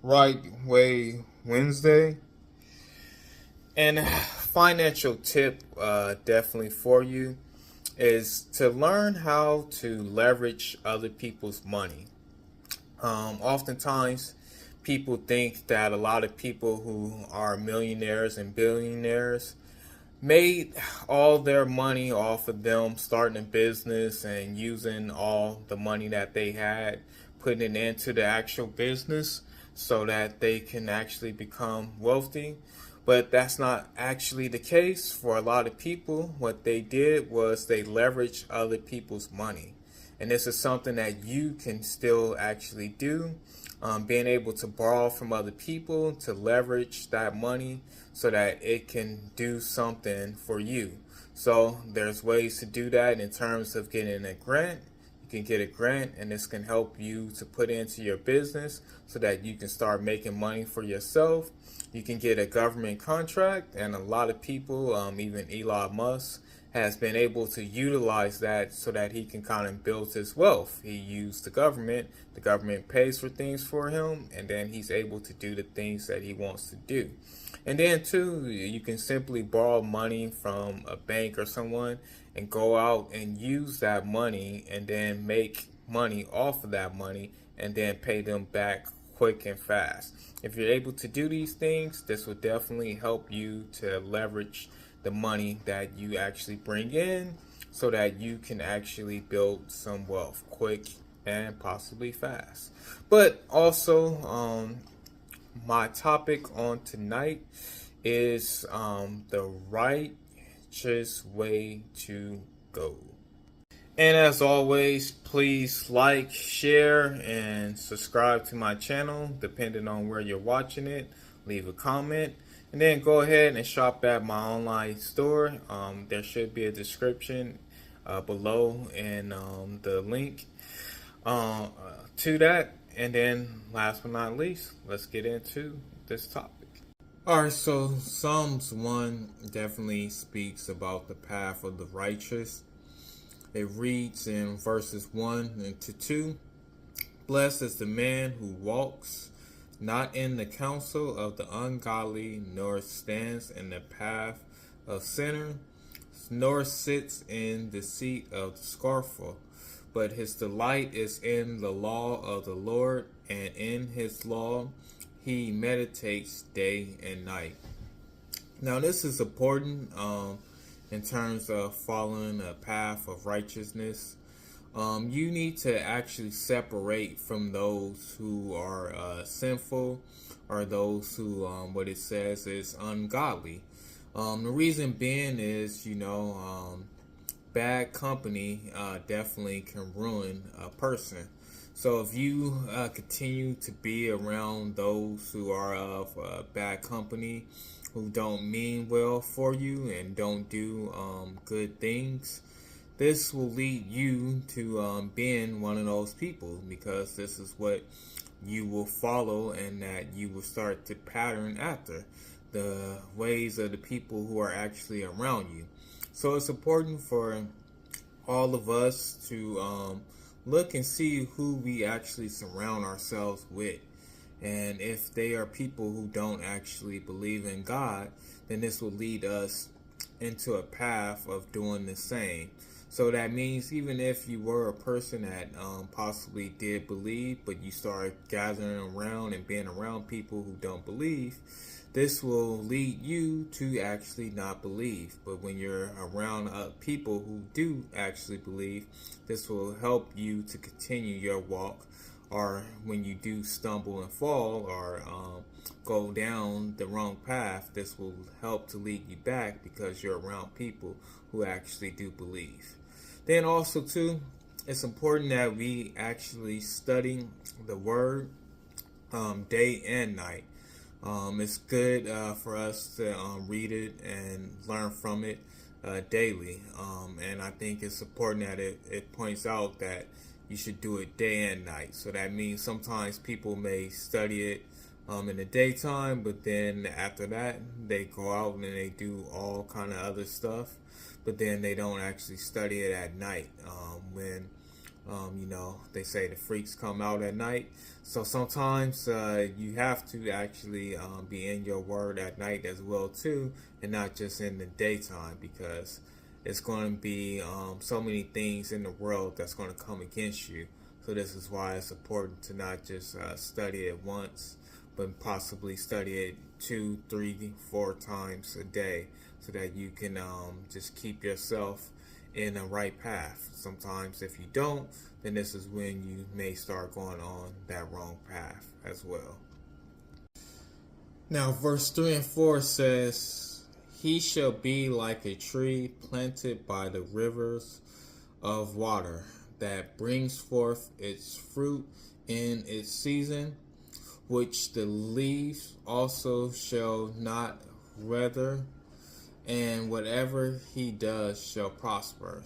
Wright Way Wednesday. And financial tip definitely for you is to learn how to leverage other people's money. Oftentimes, people think that a lot of people who are millionaires and billionaires made all their money off of them starting a business and using all the money that they had, putting it into the actual business so that they can actually become wealthy. But that's not actually the case for a lot of people. What they did was they leveraged other people's money. And this is something that you can still actually do. Being able to borrow from other people to leverage that money so that it can do something for you. So there's ways to do that in terms of getting a grant. You can get a grant and this can help you to put into your business so that you can start making money for yourself. You can get a government contract, and a lot of people, even Elon Musk, has been able to utilize that so that he can kind of build his wealth. He used the government pays for things for him, and then he's able to do the things that he wants to do. And then too, you can simply borrow money from a bank or someone and go out and use that money and then make money off of that money and then pay them back quick and fast. If you're able to do these things, this will definitely help you to leverage the money that you actually bring in so that you can actually build some wealth quick and possibly fast. But also, my topic on tonight is the righteous way to go. And as always, please like, share, and subscribe to my channel, depending on where you're watching it. Leave a comment. And then go ahead and shop at my online store. There should be a description below and the link to that. And then last but not least, let's get into this topic. Alright, so Psalms 1 definitely speaks about the path of the righteous. It reads in verses 1 and to 2, "Blessed is the man who walks not in the counsel of the ungodly, nor stands in the path of sinners, nor sits in the seat of the scornful. But his delight is in the law of the Lord, and in his law he meditates day and night." Now, this is important in terms of following a path of righteousness. You need to actually separate from those who are sinful or those who, what it says, is ungodly. The reason being is, bad company definitely can ruin a person. So if you continue to be around those who are of bad company, who don't mean well for you and don't do good things, this will lead you to being one of those people, because this is what you will follow and that you will start to pattern after the ways of the people who are actually around you. So it's important for all of us to look and see who we actually surround ourselves with. And if they are people who don't actually believe in God, then this will lead us into a path of doing the same. So that means even if you were a person that possibly did believe, but you start gathering around and being around people who don't believe, this will lead you to actually not believe. But when you're around people who do actually believe, this will help you to continue your walk. Or when you do stumble and fall or go down the wrong path, this will help to lead you back because you're around people who actually do believe. Then also too, it's important that we actually study the Word day and night. It's good for us to read it and learn from it daily. And I think it's important that it points out that you should do it day and night. So that means sometimes people may study it in the daytime, but then after that they go out and they do all kind of other stuff, but then they don't actually study it at night when They say the freaks come out at night. So sometimes you have to actually be in your word at night as well too, and not just in the daytime, because it's going to be so many things in the world that's going to come against you. So this is why it's important to not just study it once, but possibly study it 2, 3, 4 times a day, so that you can just keep yourself in the right path. Sometimes if you don't, then this is when you may start going on that wrong path as well. Now verse 3 and 4 says, "He shall be like a tree planted by the rivers of water, that brings forth its fruit in its season, which the leaves also shall not wither, and whatever he does shall prosper.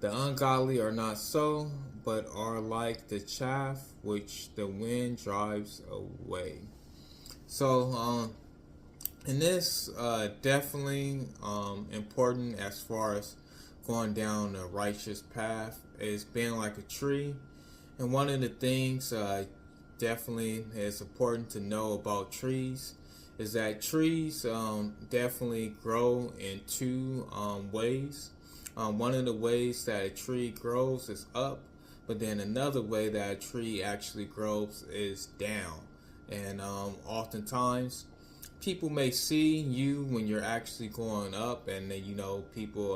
The ungodly are not so, but are like the chaff which the wind drives away." So, and this definitely important as far as going down a righteous path, is being like a tree. And one of the things definitely is important to know about trees is that trees definitely grow in two ways. One of the ways that a tree grows is up, but then another way that a tree actually grows is down. And oftentimes people may see you when you're actually going up, and then people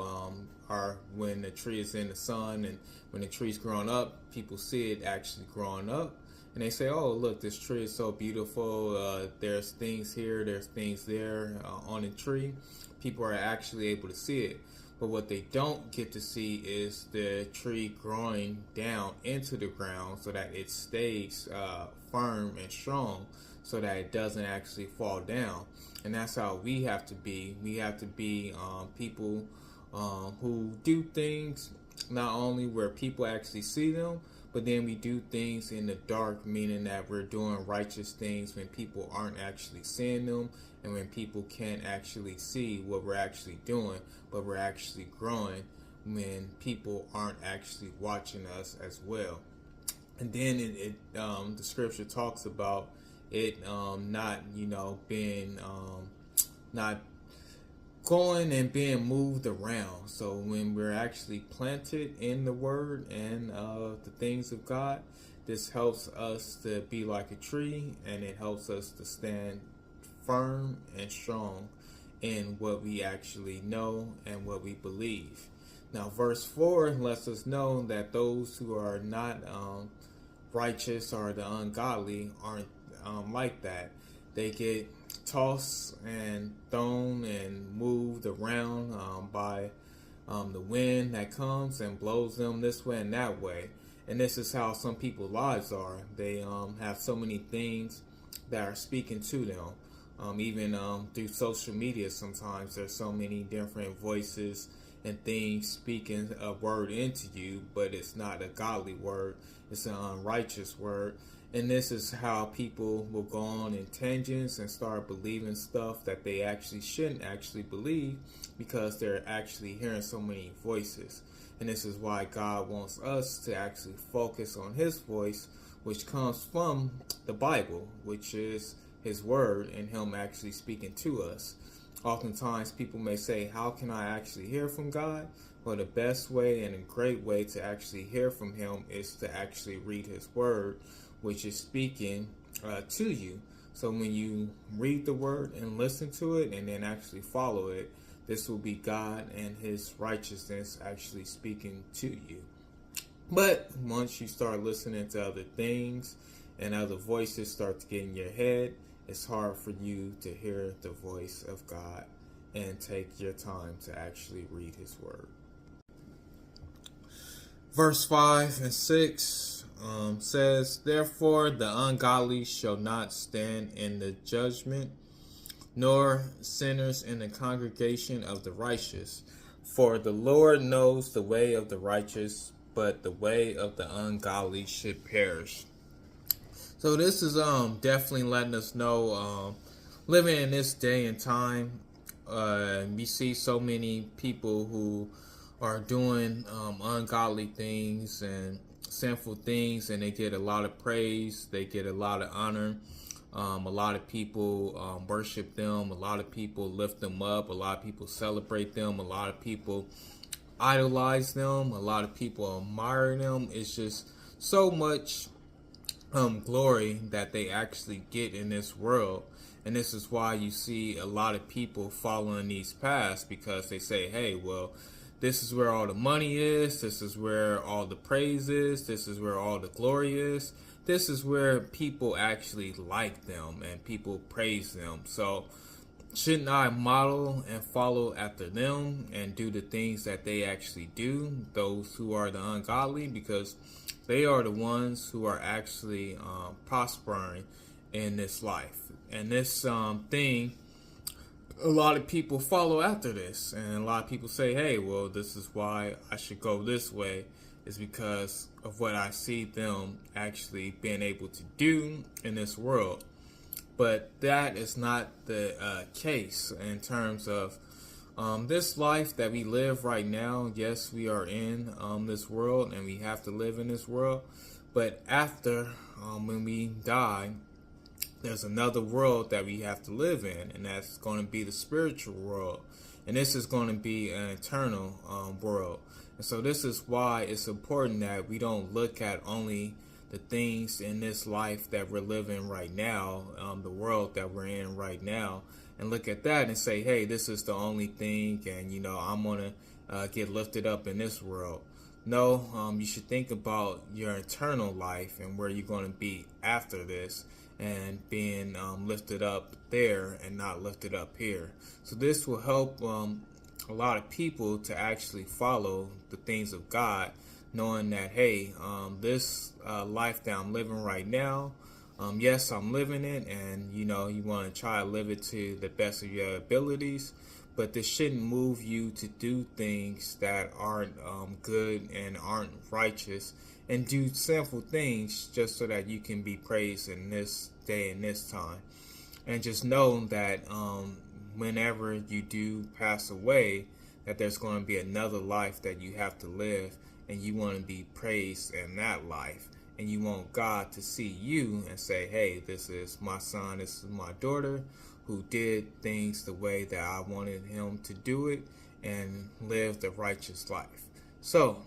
are, when the tree is in the sun and when the tree's growing up, people see it actually growing up, and they say, "Oh, look, this tree is so beautiful. There's things here, there's things there on the tree." People are actually able to see it, but what they don't get to see is the tree growing down into the ground, so that it stays firm and strong, so that it doesn't actually fall down. And that's how we have to be. We have to be people who do things not only where people actually see them, but then we do things in the dark, meaning that we're doing righteous things when people aren't actually seeing them, and when people can't actually see what we're actually doing, but we're actually growing when people aren't actually watching us as well. And then the scripture talks about it not being not going and being moved around. So when we're actually planted in the word and the things of God, this helps us to be like a tree, and it helps us to stand firm and strong in what we actually know and what we believe. Now verse 4 lets us know that those who are not righteous or the ungodly aren't like that. They get tossed and thrown and moved around by the wind that comes and blows them this way and that way. And this is how some people's lives are. They have so many things that are speaking to them. Even through social media, sometimes there's so many different voices and things speaking a word into you, but it's not a godly word. It's an unrighteous word. And this is how people will go on in tangents and start believing stuff that they actually shouldn't actually believe, because they're actually hearing so many voices. And this is why God wants us to actually focus on His voice, which comes from the Bible, which is His word and Him actually speaking to us. Oftentimes people may say, "How can I actually hear from God?" Well, the best way and a great way to actually hear from Him is to actually read His word, which is speaking to you. So when you read the word and listen to it and then actually follow it, this will be God and His righteousness actually speaking to you. But once you start listening to other things and other voices start to get in your head, it's hard for you to hear the voice of God and take your time to actually read His word. Verse 5 and 6 says, "Therefore the ungodly shall not stand in the judgment, nor sinners in the congregation of the righteous. For the Lord knows the way of the righteous, but the way of the ungodly should perish." So this is definitely letting us know, living in this day and time, we see so many people who are doing ungodly things, and sinful things and they get a lot of praise, they get a lot of honor. A lot of people worship them, a lot of people lift them up, a lot of people celebrate them, a lot of people idolize them, a lot of people admire them. It's just so much glory that they actually get in this world. And this is why you see a lot of people following these paths, because they say, hey, well, this is where all the money is, this is where all the praise is, this is where all the glory is, this is where people actually like them and people praise them. So shouldn't I model and follow after them and do the things that they actually do, those who are the ungodly, because they are the ones who are actually prospering in this life. And this thing, a lot of people follow after this, and a lot of people say, hey, well, this is why I should go this way, is because of what I see them actually being able to do in this world. But that is not the case in terms of this life that we live right now. Yes, we are in this world and we have to live in this world. But after, when we die, there's another world that we have to live in, and that's going to be the spiritual world. And this is going to be an eternal world. And so this is why it's important that we don't look at only the things in this life that we're living right now, the world that we're in right now, and look at that and say, hey, this is the only thing, and I'm going to get lifted up in this world. No, you should think about your eternal life and where you're going to be after this, and being lifted up there and not lifted up here. So this will help a lot of people to actually follow the things of God, knowing that, hey, this life that I'm living right now, yes, I'm living it, and you want to try to live it to the best of your abilities, but this shouldn't move you to do things that aren't good and aren't righteous, and do sinful things just so that you can be praised in this day and this time. And just know that whenever you do pass away, that there's going to be another life that you have to live, and you want to be praised in that life. And you want God to see you and say, hey, this is my son, this is my daughter, who did things the way that I wanted him to do it and live the righteous life. So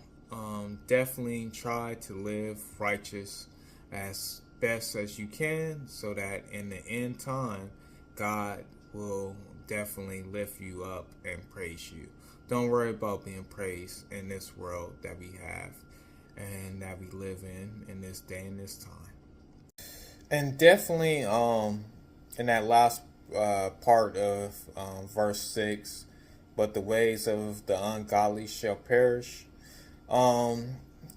definitely try to live righteous as best as you can, so that in the end time, God will definitely lift you up and praise you. Don't worry about being praised in this world that we have and that we live in this day and this time. And definitely in that last part of verse 6, but the ways of the ungodly shall perish.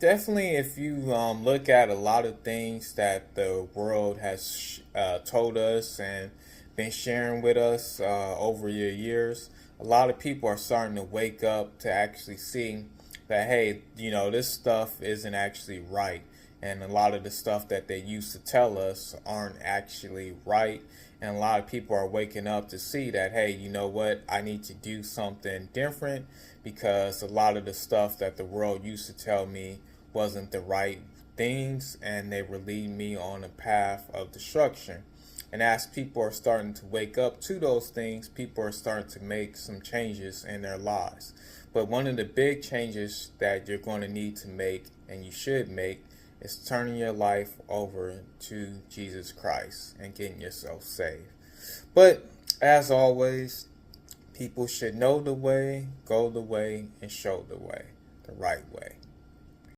Definitely, if you look at a lot of things that the world has told us and been sharing with us over your years, a lot of people are starting to wake up to actually see that, hey, this stuff isn't actually right. And a lot of the stuff that they used to tell us aren't actually right. And a lot of people are waking up to see that, hey, you know what, I need to do something different, because a lot of the stuff that the world used to tell me wasn't the right things, and they were leading me on a path of destruction. And as people are starting to wake up to those things, people are starting to make some changes in their lives. But one of the big changes that you're going to need to make, and you should make, is turning your life over to Jesus Christ and getting yourself saved. But as always, people should know the way, go the way, and show the way, the right way.